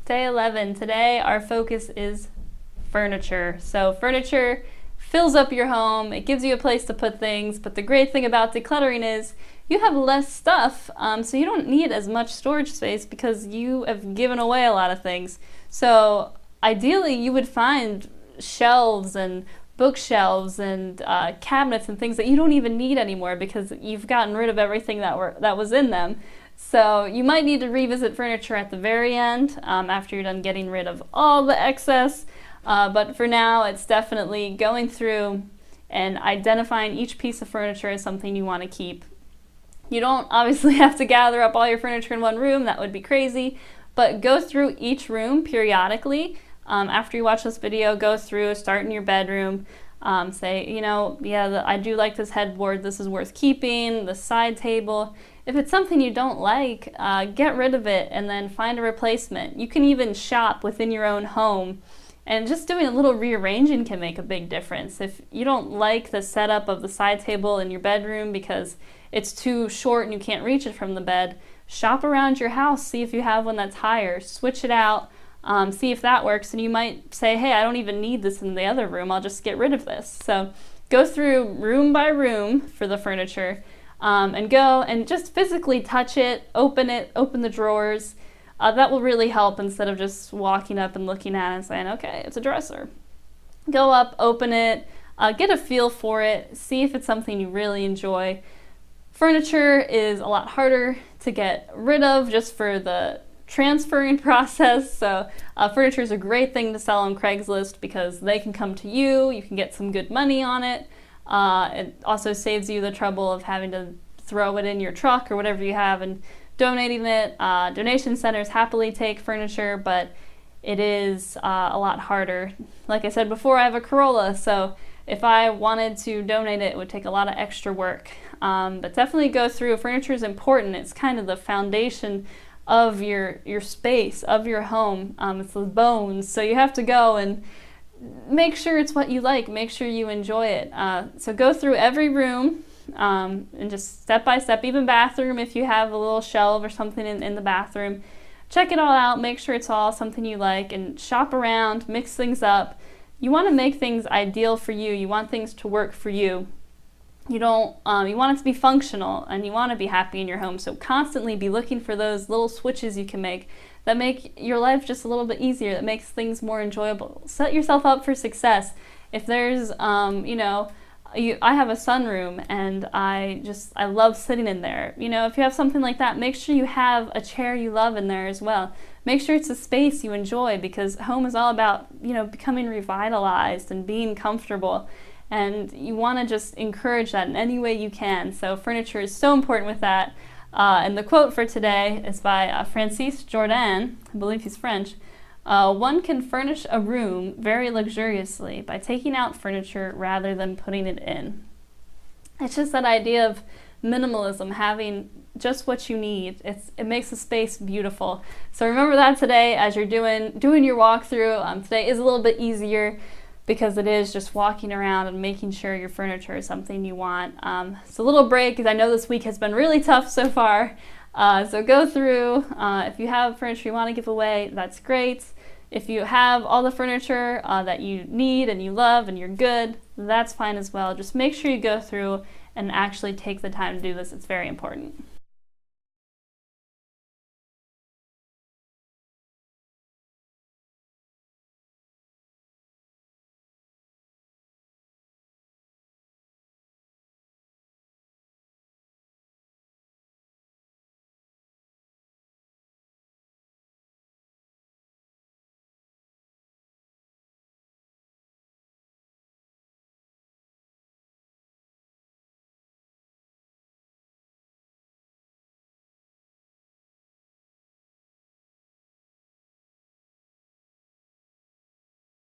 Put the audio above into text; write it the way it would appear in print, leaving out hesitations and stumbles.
Day 11. Today our focus is furniture. So furniture fills up your home, it gives you a place to put things, but the great thing about decluttering is you have less stuff, so you don't need as much storage space because you have given away a lot of things. So ideally you would find shelves and bookshelves and cabinets and things that you don't even need anymore because you've gotten rid of everything that was in them. So you might need to revisit furniture at the very end after you're done getting rid of all the excess. But for now, it's definitely going through and identifying each piece of furniture as something you want to keep. You don't obviously have to gather up all your furniture in one room, that would be crazy, but go through each room periodically. After you watch this video, go through, start in your bedroom, say, yeah, I do like this headboard, this is worth keeping, the side table. If it's something you don't like, get rid of it and then find a replacement. You can even shop within your own home, and just doing a little rearranging can make a big difference. If you don't like the setup of the side table in your bedroom because it's too short and you can't reach it from the bed, shop around your house, see if you have one that's higher, switch it out, see if that works, and you might say, hey, I don't even need this in the other room, I'll just get rid of this. So go through room by room for the furniture, and go and just physically touch it, open the drawers. That will really help instead of just walking up and looking at it and saying, okay, it's a dresser. Go up, open it, get a feel for it, see if it's something you really enjoy. Furniture is a lot harder to get rid of just for the transferring process, so furniture is a great thing to sell on Craigslist because they can come to you, you can get some good money on it. It also saves you the trouble of having to throw it in your truck or whatever you have and donating it. Donation centers happily take furniture, but it is a lot harder. Like I said before, I have a Corolla, so if I wanted to donate it, it would take a lot of extra work. But definitely go through. Furniture is important. It's kind of the foundation of your space, of your home. It's the bones, so you have to go and make sure it's what you like, make sure you enjoy it. So go through every room and just step by step, even bathroom if you have a little shelf or something in the bathroom. Check it all out, make sure it's all something you like, and shop around, mix things up. You want to make things ideal for you. You want things to work for you. You want it to be functional and you want to be happy in your home. So constantly be looking for those little switches you can make that make your life just a little bit easier, that makes things more enjoyable. Set yourself up for success. If there's, I have a sunroom and I love sitting in there. If you have something like that, make sure you have a chair you love in there as well. Make sure it's a space you enjoy because home is all about, becoming revitalized and being comfortable. And you want to just encourage that in any way you can. So furniture is so important with that. And the quote for today is by Francis Jourdan, I believe he's French. One can furnish a room very luxuriously by taking out furniture rather than putting it in. It's just that idea of minimalism, having just what you need. It makes the space beautiful. So remember that today as you're doing your walkthrough. Today is a little bit easier because it is just walking around and making sure your furniture is something you want. It's a little break because I know this week has been really tough so far. So go through. If you have furniture you want to give away, that's great. If you have all the furniture that you need and you love and you're good, that's fine as well. Just make sure you go through and actually take the time to do this. It's very important.